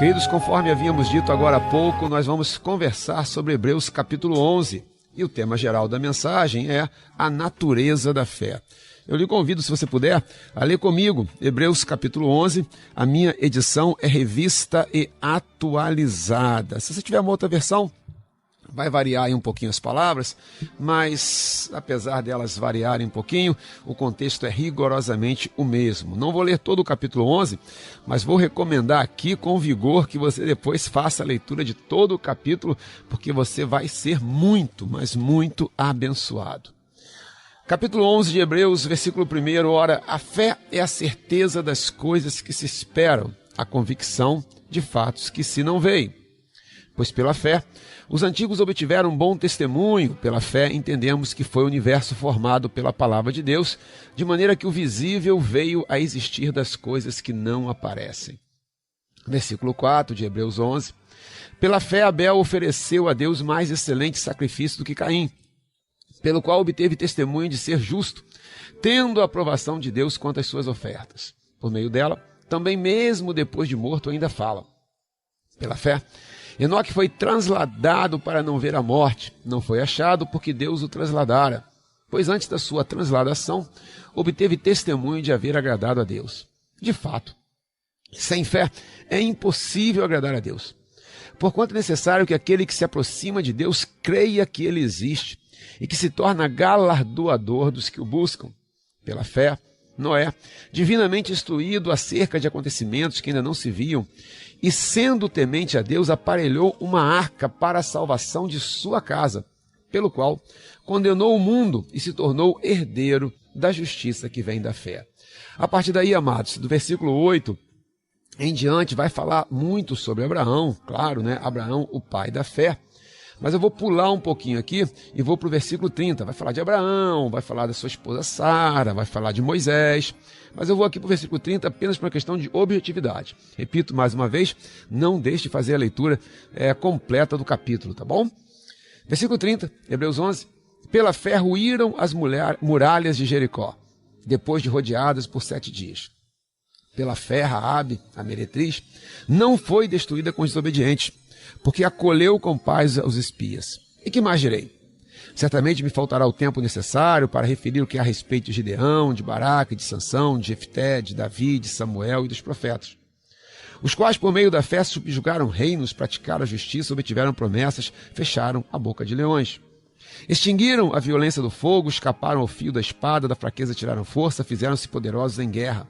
Queridos, conforme havíamos dito agora há pouco, nós vamos conversar sobre Hebreus capítulo 11. E o tema geral da mensagem é a natureza da fé. Eu lhe convido, se você puder, a ler comigo Hebreus capítulo 11. A minha edição é revista e atualizada. Se você tiver uma outra versão, vai variar aí um pouquinho as palavras, mas apesar delas variarem um pouquinho, o contexto é rigorosamente o mesmo. Não vou ler todo o capítulo 11, mas vou recomendar aqui com vigor que você depois faça a leitura de todo o capítulo, porque você vai ser muito, mas muito abençoado. Capítulo 11 de Hebreus, versículo 1, ora, a fé é a certeza das coisas que se esperam, a convicção de fatos que se não veem. Pois pela fé, os antigos obtiveram bom testemunho. Pela fé, entendemos que foi o universo formado pela palavra de Deus, de maneira que o visível veio a existir das coisas que não aparecem. Versículo 4 de Hebreus 11. Pela fé, Abel ofereceu a Deus mais excelente sacrifício do que Caim, pelo qual obteve testemunho de ser justo, tendo a aprovação de Deus quanto às suas ofertas. Por meio dela, também mesmo depois de morto ainda fala. Pela fé, Enoque foi transladado para não ver a morte. Não foi achado porque Deus o transladara, pois antes da sua transladação, obteve testemunho de haver agradado a Deus. De fato, sem fé é impossível agradar a Deus, porquanto é necessário que aquele que se aproxima de Deus creia que ele existe e que se torna galardoador dos que o buscam. Pela fé, Noé, divinamente instruído acerca de acontecimentos que ainda não se viam, e sendo temente a Deus, aparelhou uma arca para a salvação de sua casa, pelo qual condenou o mundo e se tornou herdeiro da justiça que vem da fé. A partir daí, amados, do versículo 8 em diante, vai falar muito sobre Abraão, claro, né? Abraão, o pai da fé. Mas eu vou pular um pouquinho aqui e vou para o versículo 30. Vai falar de Abraão, vai falar da sua esposa Sara, vai falar de Moisés. Mas eu vou aqui para o versículo 30 apenas por uma questão de objetividade. Repito mais uma vez, não deixe de fazer a leitura completa do capítulo, tá bom? Versículo 30, Hebreus 11. Pela fé ruíram as muralhas de Jericó, depois de rodeadas por 7 dias. Pela fé, Raabe, a meretriz, não foi destruída com os desobedientes, porque acolheu com paz os espias. E que mais direi? Certamente me faltará o tempo necessário para referir o que há a respeito de Gideão, de Baraque, de Sansão, de Jefté, de Davi, de Samuel e dos profetas, os quais por meio da fé subjugaram reinos, praticaram a justiça, obtiveram promessas, fecharam a boca de leões. Extinguiram a violência do fogo, escaparam ao fio da espada, da fraqueza tiraram força, fizeram-se poderosos em guerra,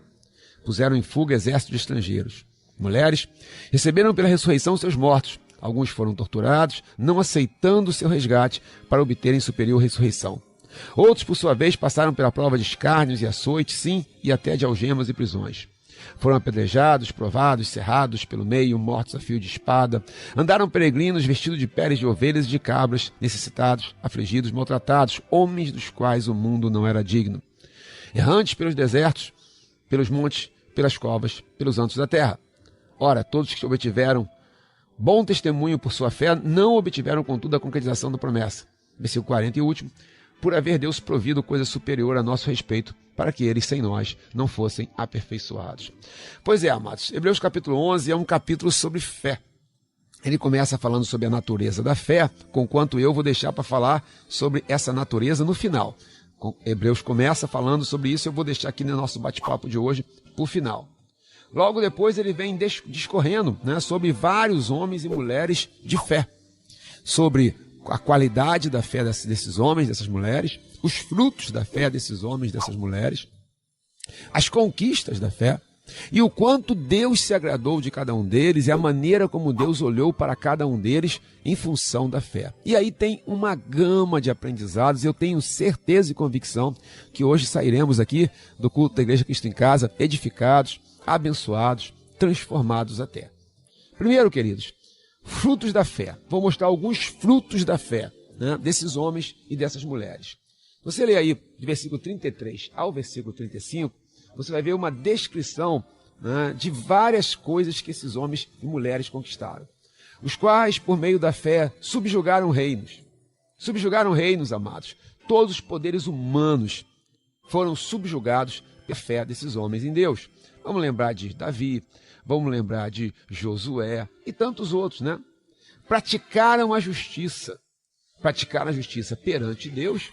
puseram em fuga exércitos de estrangeiros. Mulheres receberam pela ressurreição seus mortos. Alguns foram torturados, não aceitando seu resgate para obterem superior ressurreição. Outros, por sua vez, passaram pela prova de escárnios e açoites, sim, e até de algemas e prisões. Foram apedrejados, provados, cerrados pelo meio, mortos a fio de espada. Andaram peregrinos vestidos de peles de ovelhas e de cabras, necessitados, afligidos, maltratados, homens dos quais o mundo não era digno. Errantes pelos desertos, pelos montes, pelas covas, pelos antros da terra. Ora, todos que obtiveram bom testemunho por sua fé, não obtiveram, contudo, a concretização da promessa. Versículo 40 e último. Por haver Deus provido coisa superior a nosso respeito, para que eles, sem nós, não fossem aperfeiçoados. Pois é, amados, Hebreus capítulo 11 é um capítulo sobre fé. Ele começa falando sobre a natureza da fé, conquanto eu vou deixar para falar sobre essa natureza no final. Hebreus começa falando sobre isso, eu vou deixar aqui no nosso bate-papo de hoje, por final. Logo depois ele vem discorrendo, né, sobre vários homens e mulheres de fé, sobre a qualidade da fé desses homens, dessas mulheres, os frutos da fé desses homens, dessas mulheres, as conquistas da fé, e o quanto Deus se agradou de cada um deles e a maneira como Deus olhou para cada um deles em função da fé. E aí tem uma gama de aprendizados, eu tenho certeza e convicção que hoje sairemos aqui do culto da Igreja Cristo em Casa edificados, abençoados, transformados até. Primeiro, queridos, frutos da fé. Vou mostrar alguns frutos da fé, né, desses homens e dessas mulheres. Você lê aí, de versículo 33 ao versículo 35, você vai ver uma descrição, né, de várias coisas que esses homens e mulheres conquistaram, os quais, por meio da fé, subjugaram reinos. Subjugaram reinos, amados. Todos os poderes humanos foram subjugados pela fé desses homens em Deus. Vamos lembrar de Davi, vamos lembrar de Josué e tantos outros, né? Praticaram a justiça perante Deus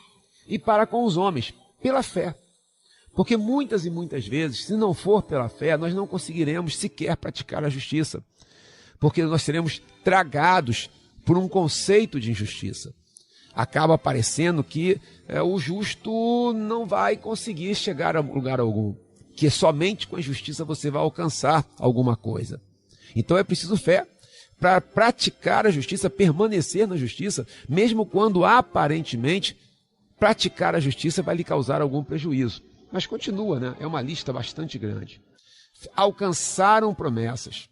e para com os homens, pela fé. Porque muitas e muitas vezes, se não for pela fé, nós não conseguiremos sequer praticar a justiça. Porque nós seremos tragados por um conceito de injustiça. Acaba parecendo que o justo não vai conseguir chegar a lugar algum. Que somente com a justiça você vai alcançar alguma coisa. Então é preciso fé para praticar a justiça, permanecer na justiça, mesmo quando aparentemente praticar a justiça vai lhe causar algum prejuízo. Mas continua, né? É uma lista bastante grande. Alcançaram promessas.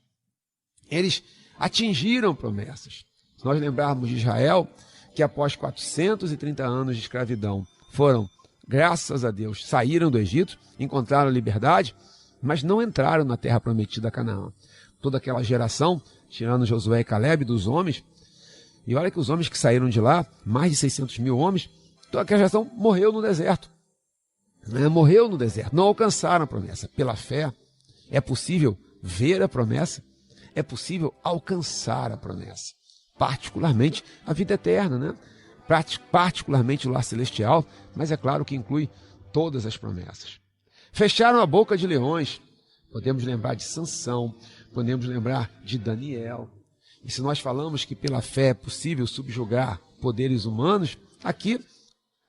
Eles atingiram promessas. Se nós lembrarmos de Israel, que após 430 anos de escravidão foram, graças a Deus, saíram do Egito, encontraram liberdade, mas não entraram na terra prometida, Canaã. Toda aquela geração, tirando Josué e Calebe, dos homens, e olha que os homens que saíram de lá, mais de 600 mil homens, toda aquela geração morreu no deserto. Morreu no deserto, não alcançaram a promessa. Pela fé, é possível ver a promessa, é possível alcançar a promessa. Particularmente a vida eterna, né? Particularmente o lar celestial, mas é claro que inclui todas as promessas. Fecharam a boca de leões. Podemos lembrar de Sansão, podemos lembrar de Daniel. E se nós falamos que pela fé é possível subjugar poderes humanos, aqui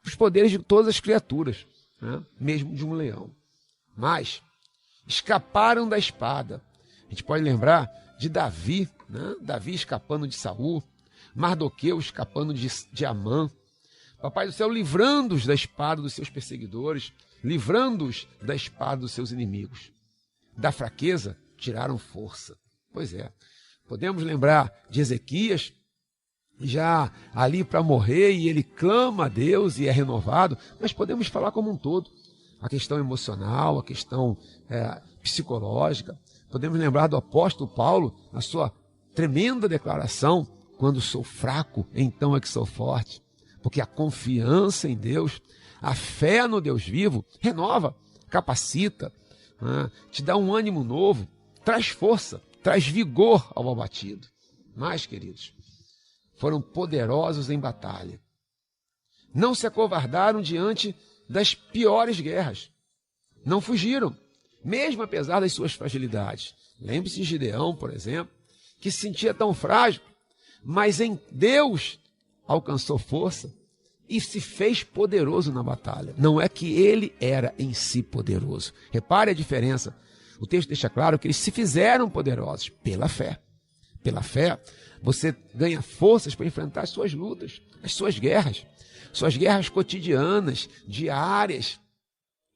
os poderes de todas as criaturas, né? Mesmo de um leão. Mas escaparam da espada. A gente pode lembrar de Davi, né? Davi escapando de Saul, Mardoqueu escapando de Amã, Papai do céu livrando-os da espada dos seus perseguidores, livrando-os da espada dos seus inimigos. Da fraqueza tiraram força. Pois é, podemos lembrar de Ezequias, já ali para morrer, e ele clama a Deus e é renovado, mas podemos falar como um todo. A questão emocional, a questão psicológica. Podemos lembrar do apóstolo Paulo, na sua tremenda declaração, quando sou fraco, então é que sou forte. Porque a confiança em Deus, a fé no Deus vivo, renova, capacita, te dá um ânimo novo, traz força, traz vigor ao abatido. Mas, queridos, foram poderosos em batalha. Não se acovardaram diante das piores guerras. Não fugiram, mesmo apesar das suas fragilidades. Lembre-se de Gideão, por exemplo, que se sentia tão frágil, mas em Deus alcançou força e se fez poderoso na batalha. Não é que ele era em si poderoso. Repare a diferença. O texto deixa claro que eles se fizeram poderosos pela fé. Pela fé, você ganha forças para enfrentar as suas lutas, as suas guerras cotidianas, diárias.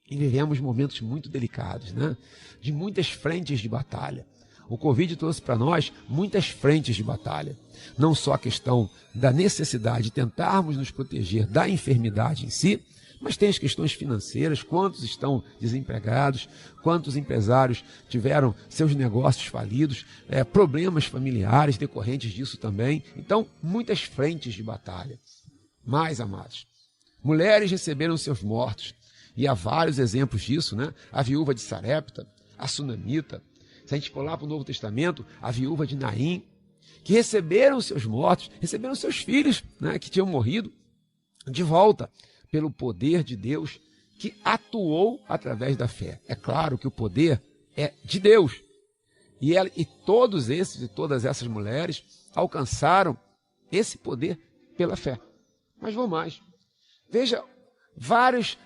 E vivemos momentos muito delicados, né? De muitas frentes de batalha. O Covid trouxe para nós muitas frentes de batalha. Não só a questão da necessidade de tentarmos nos proteger da enfermidade em si, mas tem as questões financeiras, quantos estão desempregados, quantos empresários tiveram seus negócios falidos, problemas familiares decorrentes disso também. Então, muitas frentes de batalha. Mais, amados, mulheres receberam seus mortos, e há vários exemplos disso, né? A viúva de Sarepta, a sunamita. Se a gente for lá para o Novo Testamento, a viúva de Naim, que receberam seus mortos, receberam seus filhos, né, que tinham morrido, de volta, pelo poder de Deus, que atuou através da fé. É claro que o poder é de Deus. E todos esses e todas essas mulheres alcançaram esse poder pela fé. Mas vou mais. Veja várias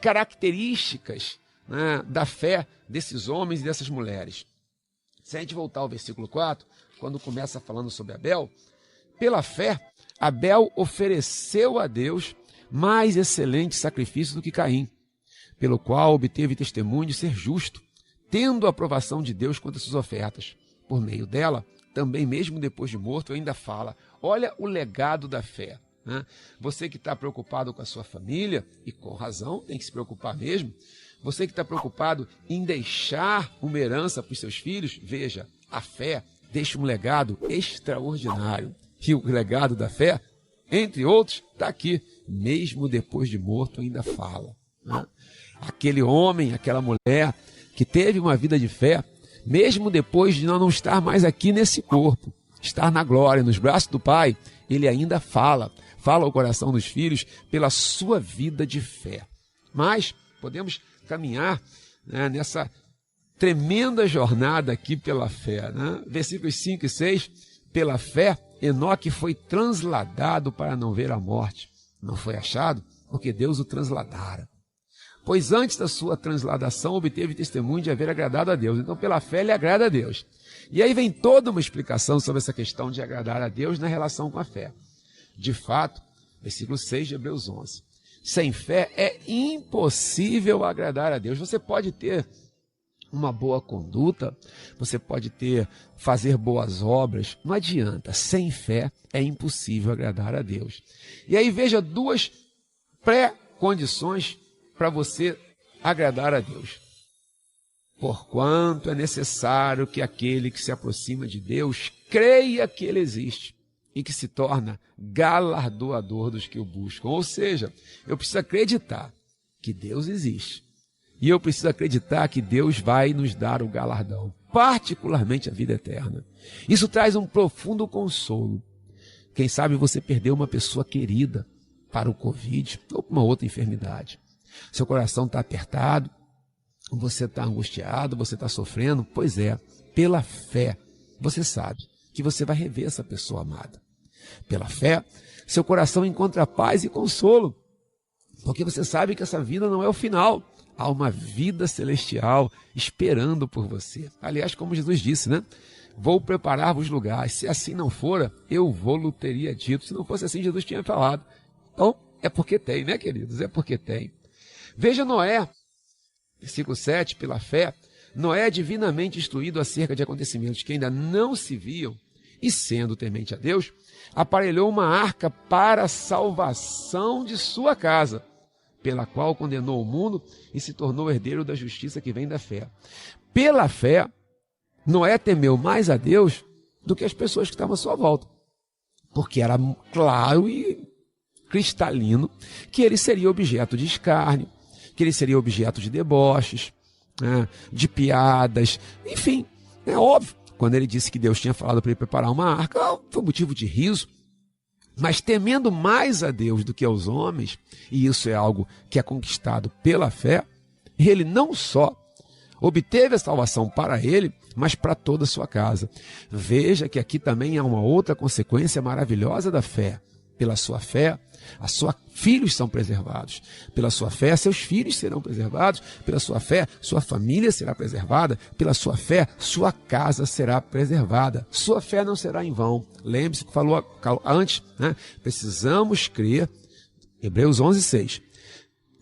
características, né, da fé desses homens e dessas mulheres. Se a gente voltar ao versículo 4, quando começa falando sobre Abel, pela fé, Abel ofereceu a Deus mais excelente sacrifício do que Caim, pelo qual obteve testemunho de ser justo, tendo a aprovação de Deus quanto às suas ofertas. Por meio dela, também mesmo depois de morto, ainda fala. Olha o legado da fé, né? Você que está preocupado com a sua família, e com razão, tem que se preocupar mesmo. Você que está preocupado em deixar uma herança para os seus filhos, veja, a fé deixa um legado extraordinário. E o legado da fé, entre outros, está aqui. Mesmo depois de morto, ainda fala, né? Aquele homem, aquela mulher que teve uma vida de fé, mesmo depois de não estar mais aqui nesse corpo, estar na glória, nos braços do Pai, ele ainda fala ao coração dos filhos pela sua vida de fé. Mas podemos caminhar, né, nessa tremenda jornada aqui pela fé, né? Versículos 5 e 6, pela fé, Enoque foi transladado para não ver a morte. Não foi achado, porque Deus o transladara. Pois antes da sua transladação obteve testemunho de haver agradado a Deus. Então, pela fé, ele agrada a Deus. E aí vem toda uma explicação sobre essa questão de agradar a Deus na relação com a fé. De fato, versículo 6 de Hebreus 11. Sem fé é impossível agradar a Deus. Você pode ter uma boa conduta, você pode fazer boas obras, não adianta. Sem fé é impossível agradar a Deus. E aí veja duas pré-condições para você agradar a Deus. Porquanto é necessário que aquele que se aproxima de Deus creia que ele existe e que se torna galardoador dos que o buscam. Ou seja, eu preciso acreditar que Deus existe. E eu preciso acreditar que Deus vai nos dar o galardão, particularmente a vida eterna. Isso traz um profundo consolo. Quem sabe você perdeu uma pessoa querida para o Covid ou uma outra enfermidade. Seu coração está apertado, você está angustiado, você está sofrendo. Pois é, pela fé, você sabe que você vai rever essa pessoa amada. Pela fé, seu coração encontra paz e consolo, porque você sabe que essa vida não é o final. Há uma vida celestial esperando por você. Aliás, como Jesus disse, né? Vou preparar-vos lugares. Se assim não fora, eu vou-lo teria dito. Se não fosse assim, Jesus tinha falado. Então, é porque tem, né, queridos? É porque tem. Veja Noé, versículo 7, pela fé, Noé é divinamente instruído acerca de acontecimentos que ainda não se viam, e sendo temente a Deus, aparelhou uma arca para a salvação de sua casa, pela qual condenou o mundo e se tornou herdeiro da justiça que vem da fé. Pela fé, Noé temeu mais a Deus do que as pessoas que estavam à sua volta, porque era claro e cristalino que ele seria objeto de escárnio, que ele seria objeto de deboches, né, de piadas, enfim, é óbvio. Quando ele disse que Deus tinha falado para ele preparar uma arca, foi motivo de riso. Mas temendo mais a Deus do que aos homens, e isso é algo que é conquistado pela fé, ele não só obteve a salvação para ele, mas para toda a sua casa. Veja que aqui também há uma outra consequência maravilhosa da fé. Pela sua fé, filhos são preservados. Pela sua fé, seus filhos serão preservados. Pela sua fé, sua família será preservada. Pela sua fé, sua casa será preservada. Sua fé não será em vão. Lembre-se que falou antes, né? Precisamos crer, Hebreus 11, 6,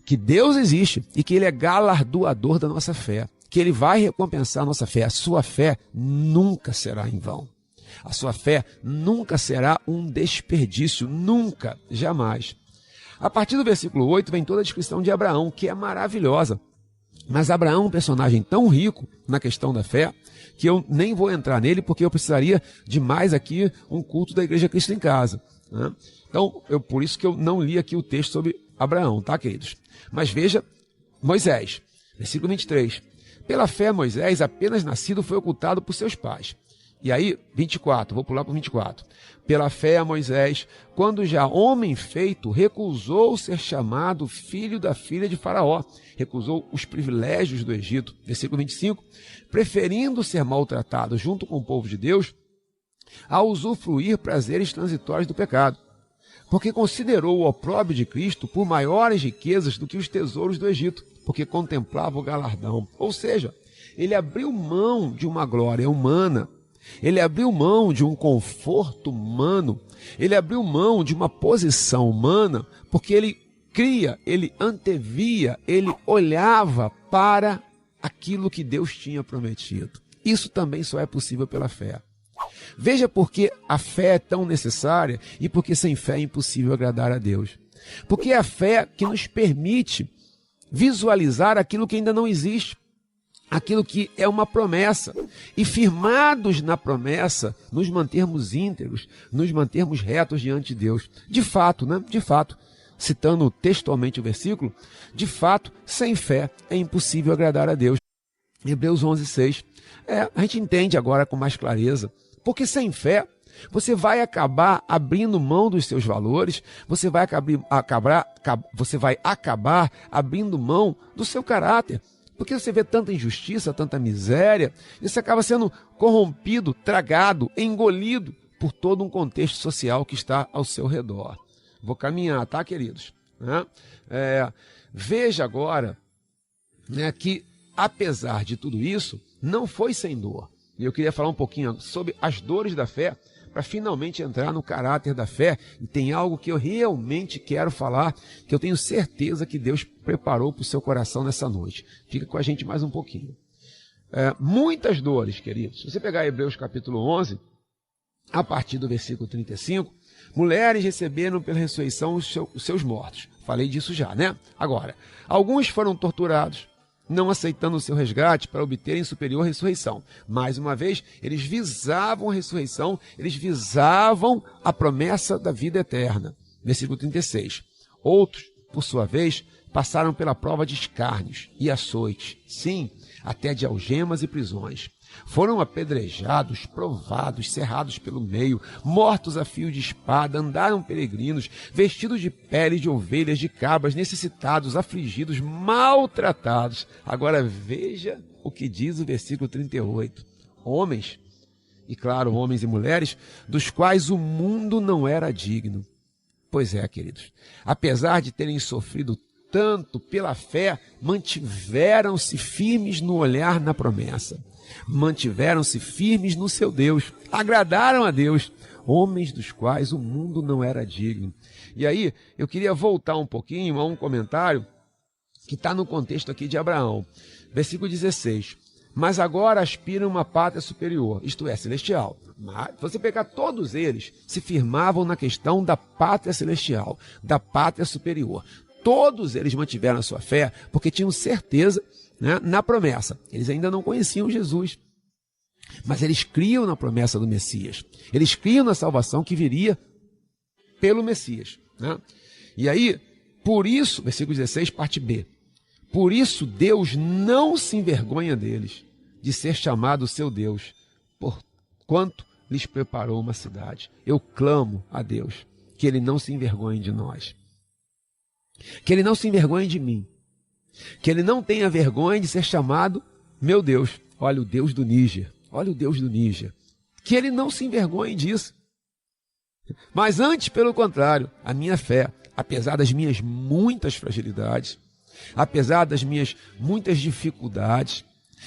que Deus existe e que Ele é galardoador da nossa fé, que Ele vai recompensar a nossa fé. A sua fé nunca será em vão. A sua fé nunca será um desperdício, nunca, jamais. A partir do versículo 8 vem toda a descrição de Abraão, que é maravilhosa. Mas Abraão é um personagem tão rico na questão da fé, que eu nem vou entrar nele, porque eu precisaria de mais aqui um culto da Igreja Cristo em Casa, né? Então, por isso que eu não li aqui o texto sobre Abraão, tá, queridos? Mas veja Moisés, versículo 23. Pela fé, Moisés, apenas nascido, foi ocultado por seus pais. E aí, 24, vou pular para o 24. Pela fé, Moisés, quando já homem feito, recusou ser chamado filho da filha de Faraó, recusou os privilégios do Egito. Versículo 25, preferindo ser maltratado junto com o povo de Deus, a usufruir prazeres transitórios do pecado, porque considerou o opróbrio de Cristo por maiores riquezas do que os tesouros do Egito, porque contemplava o galardão. Ou seja, ele abriu mão de uma glória humana, ele abriu mão de um conforto humano, ele abriu mão de uma posição humana, porque ele cria, ele antevia, ele olhava para aquilo que Deus tinha prometido. Isso também só é possível pela fé. Veja por que a fé é tão necessária e porque sem fé é impossível agradar a Deus. Porque é a fé que nos permite visualizar aquilo que ainda não existe, aquilo que é uma promessa, e firmados na promessa, nos mantermos íntegros, nos mantermos retos diante de Deus. De fato, né? De fato, citando textualmente o versículo, de fato, sem fé é impossível agradar a Deus. Hebreus 11:6. A gente entende agora com mais clareza. Porque sem fé, você vai acabar abrindo mão dos seus valores, você vai acabar abrindo mão do seu caráter. Porque você vê tanta injustiça, tanta miséria, e você acaba sendo corrompido, tragado, engolido por todo um contexto social que está ao seu redor. Vou caminhar, tá, queridos? Veja agora, que, apesar de tudo isso, não foi sem dor. E eu queria falar um pouquinho sobre as dores da fé, para finalmente entrar no caráter da fé. E tem algo que eu realmente quero falar, que eu tenho certeza que Deus preparou para o seu coração nessa noite. Fica com a gente mais um pouquinho. Muitas dores, queridos. Se você pegar Hebreus capítulo 11, a partir do versículo 35, mulheres receberam pela ressurreição os seus mortos. Falei disso já, né? Agora, alguns foram torturados, não aceitando o seu resgate para obterem superior ressurreição. Mais uma vez, eles visavam a ressurreição, eles visavam a promessa da vida eterna. Versículo 36. Outros, por sua vez, passaram pela prova de escárnios e açoites, sim, até de algemas e prisões. Foram apedrejados, provados, cerrados pelo meio, mortos a fio de espada, andaram peregrinos, vestidos de pele de ovelhas, de cabras, necessitados, afligidos, maltratados. Agora veja o que diz o versículo 38. Homens, e claro, homens e mulheres, dos quais o mundo não era digno. Pois é, queridos, apesar de terem sofrido tanto pela fé, mantiveram-se firmes no olhar na promessa. Mantiveram-se firmes no seu Deus, agradaram a Deus, homens dos quais o mundo não era digno. E aí, eu queria voltar um pouquinho a um comentário que está no contexto aqui de Abraão. Versículo 16. Mas agora aspiram uma pátria superior, isto é, celestial. Mas, se você pegar todos eles, se firmavam na questão da pátria celestial, da pátria superior. Todos eles mantiveram a sua fé porque tinham certeza, na promessa. Eles ainda não conheciam Jesus, mas eles criam na promessa do Messias. Eles criam na salvação que viria pelo Messias. E aí, por isso, versículo 16, parte B. Por isso Deus não se envergonha deles, de ser chamado seu Deus, porquanto lhes preparou uma cidade. Eu clamo a Deus que Ele não se envergonhe de nós. Que Ele não se envergonhe de mim. Que Ele não tenha vergonha de ser chamado meu Deus. Olha o Deus do Níger. Olha o Deus do Níger. Que Ele não se envergonhe disso. Mas antes, pelo contrário, a minha fé, apesar das minhas muitas fragilidades, apesar das minhas muitas dificuldades,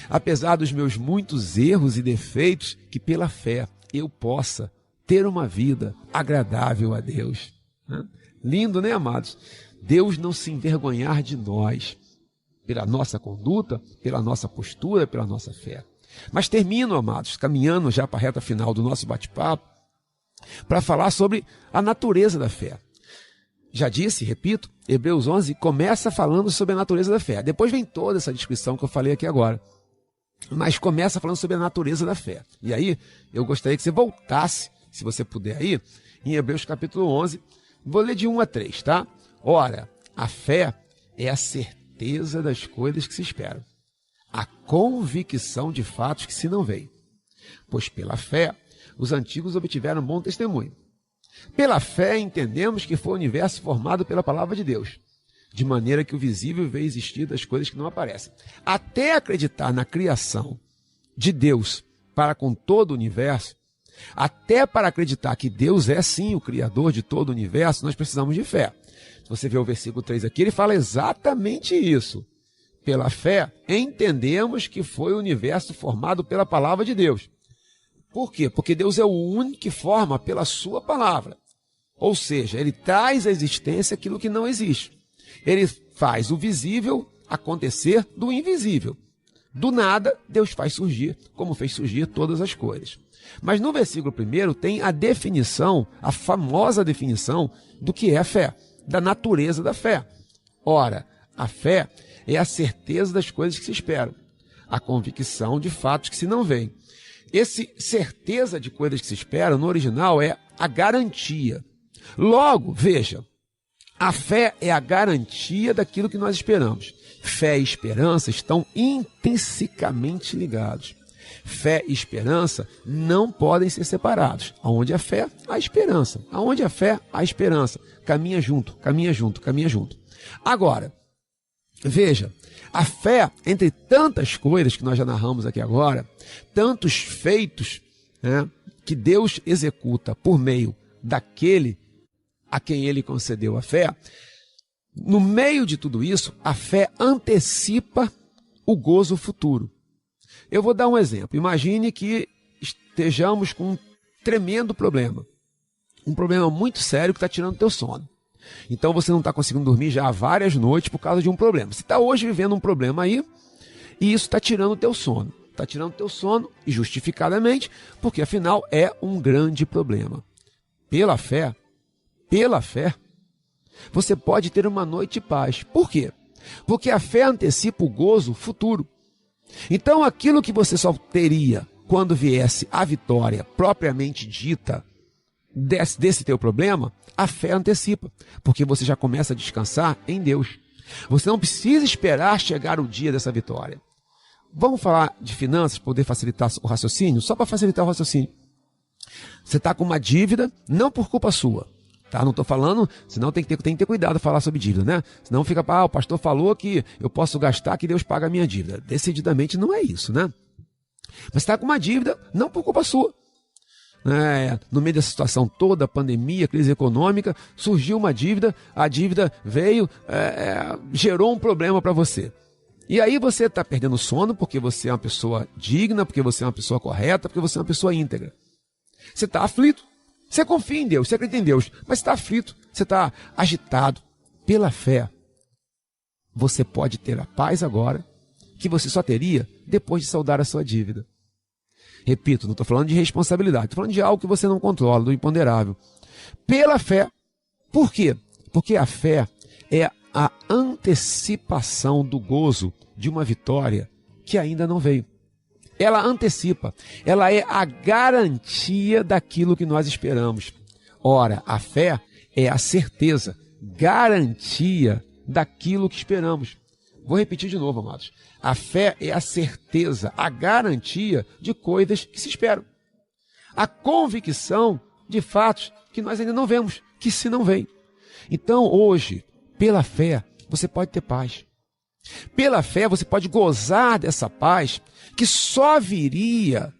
apesar dos meus muitos erros e defeitos, que pela fé eu possa ter uma vida agradável a Deus. Lindo, né, amados? Deus não se envergonhar de nós, pela nossa conduta, pela nossa postura, pela nossa fé. Mas termino, amados, caminhando já para a reta final do nosso bate-papo, para falar sobre a natureza da fé. Já disse, repito, Hebreus 11 começa falando sobre a natureza da fé. Depois vem toda essa descrição que eu falei aqui agora. Mas começa falando sobre a natureza da fé. E aí, eu gostaria que você voltasse, se você puder aí, em Hebreus capítulo 11. Vou ler de 1 a 3, tá? Ora, a fé é a certeza das coisas que se esperam, a convicção de fatos que se não veem. Pois pela fé, os antigos obtiveram bom testemunho. Pela fé, entendemos que foi o universo formado pela palavra de Deus, de maneira que o visível vê existir das coisas que não aparecem. Até acreditar na criação de Deus para com todo o universo, até para acreditar que Deus é sim o criador de todo o universo, nós precisamos de fé. Se você vê o versículo 3 aqui, ele fala exatamente isso. Pela fé, entendemos que foi o universo formado pela palavra de Deus. Por quê? Porque Deus é o único que forma pela sua palavra. Ou seja, ele traz à existência aquilo que não existe. Ele faz o visível acontecer do invisível. Do nada, Deus faz surgir, como fez surgir todas as coisas. Mas no versículo 1 tem a definição, a famosa definição do que é a fé, da natureza da fé. Ora, a fé é a certeza das coisas que se esperam, a convicção de fatos que se não veem. Esse certeza de coisas que se esperam, no original, é a garantia. Logo, veja, a fé é a garantia daquilo que nós esperamos. Fé e esperança estão intrinsecamente ligados. Fé e esperança não podem ser separados. Aonde há fé, há esperança. Aonde há fé, há esperança. Caminha junto, caminha junto, caminha junto. Agora, veja, a fé, entre tantas coisas que nós já narramos aqui agora, tantos feitos, né, que Deus executa por meio daquele a quem ele concedeu a fé, no meio de tudo isso, a fé antecipa o gozo futuro. Eu vou dar um exemplo. Imagine que estejamos com um tremendo problema. Um problema muito sério que está tirando o teu sono. Então você não está conseguindo dormir já há várias noites por causa de um problema. Você está hoje vivendo um problema aí e isso está tirando o teu sono. Está tirando o teu sono, e justificadamente, porque afinal é um grande problema. Pela fé, você pode ter uma noite de paz. Por quê? Porque a fé antecipa o gozo futuro. Então aquilo que você só teria quando viesse a vitória propriamente dita desse teu problema, a fé antecipa, porque você já começa a descansar em Deus. Você não precisa esperar chegar o dia dessa vitória. Vamos falar de finanças, poder facilitar o raciocínio? Só para facilitar o raciocínio. Você está com uma dívida, não por culpa sua. Tá? Não estou falando, senão tem que ter cuidado de falar sobre dívida, né? Senão fica, o pastor falou que eu posso gastar, que Deus paga a minha dívida. Decididamente não é isso, né? Mas está com uma dívida, não por culpa sua. No meio dessa situação toda, pandemia, crise econômica, surgiu uma dívida, a dívida veio, gerou um problema para você. E aí você está perdendo sono porque você é uma pessoa digna, porque você é uma pessoa correta, porque você é uma pessoa íntegra. Você está aflito. Você confia em Deus, você acredita em Deus, mas está aflito, você está agitado. Pela fé, você pode ter a paz agora, que você só teria depois de saldar a sua dívida. Repito, não estou falando de responsabilidade, estou falando de algo que você não controla, do imponderável. Pela fé. Por quê? Porque a fé é a antecipação do gozo de uma vitória que ainda não veio. Ela antecipa, ela é a garantia daquilo que nós esperamos. Ora, a fé é a certeza, garantia daquilo que esperamos. Vou repetir de novo, amados. A fé é a certeza, a garantia de coisas que se esperam. A convicção de fatos que nós ainda não vemos, que se não vêm. Então, hoje, pela fé, você pode ter paz. Pela fé, você pode gozar dessa paz que só viria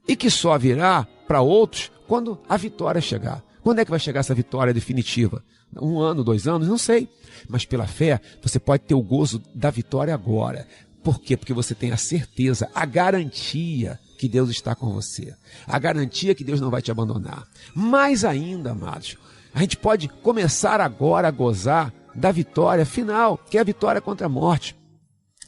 e que só virá para outros quando a vitória chegar. Quando é que vai chegar essa vitória definitiva? 1 ano, 2 anos? Não sei. Mas pela fé, você pode ter o gozo da vitória agora. Por quê? Porque você tem a certeza, a garantia que Deus está com você. A garantia que Deus não vai te abandonar. Mais ainda, amados, a gente pode começar agora a gozar da vitória final, que é a vitória contra a morte,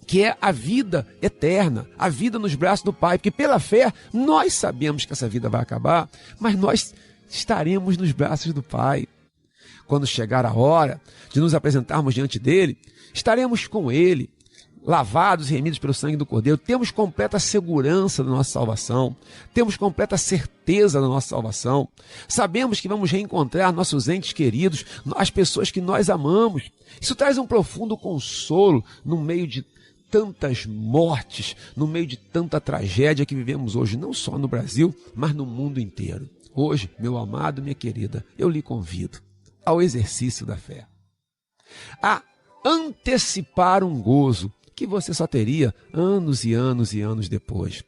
que é a vida eterna, a vida nos braços do Pai, porque pela fé nós sabemos que essa vida vai acabar, mas nós estaremos nos braços do Pai. Quando chegar a hora de nos apresentarmos diante dele, estaremos com ele, lavados e remidos pelo sangue do Cordeiro, temos completa segurança da nossa salvação, temos completa certeza da nossa salvação, sabemos que vamos reencontrar nossos entes queridos, as pessoas que nós amamos. Isso traz um profundo consolo no meio de tantas mortes, no meio de tanta tragédia que vivemos hoje, não só no Brasil, mas no mundo inteiro. Hoje, meu amado, minha querida, eu lhe convido ao exercício da fé, a antecipar um gozo que você só teria anos e anos e anos depois.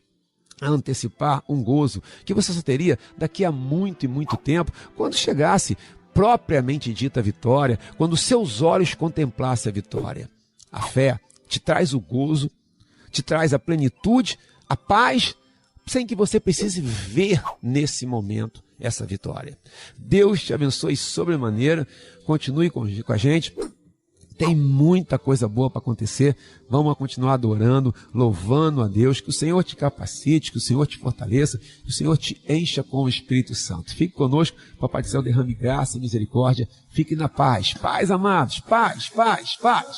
A antecipar um gozo que você só teria daqui a muito e muito tempo, quando chegasse propriamente dita a vitória, quando seus olhos contemplassem a vitória. A fé te traz o gozo, te traz a plenitude, a paz, sem que você precise ver nesse momento essa vitória. Deus te abençoe sobremaneira, continue com a gente. Tem muita coisa boa para acontecer. Vamos continuar adorando, louvando a Deus. Que o Senhor te capacite, que o Senhor te fortaleça, que o Senhor te encha com o Espírito Santo. Fique conosco, Papai do Céu derrame graça e misericórdia. Fique na paz. Paz, amados. Paz, paz, paz.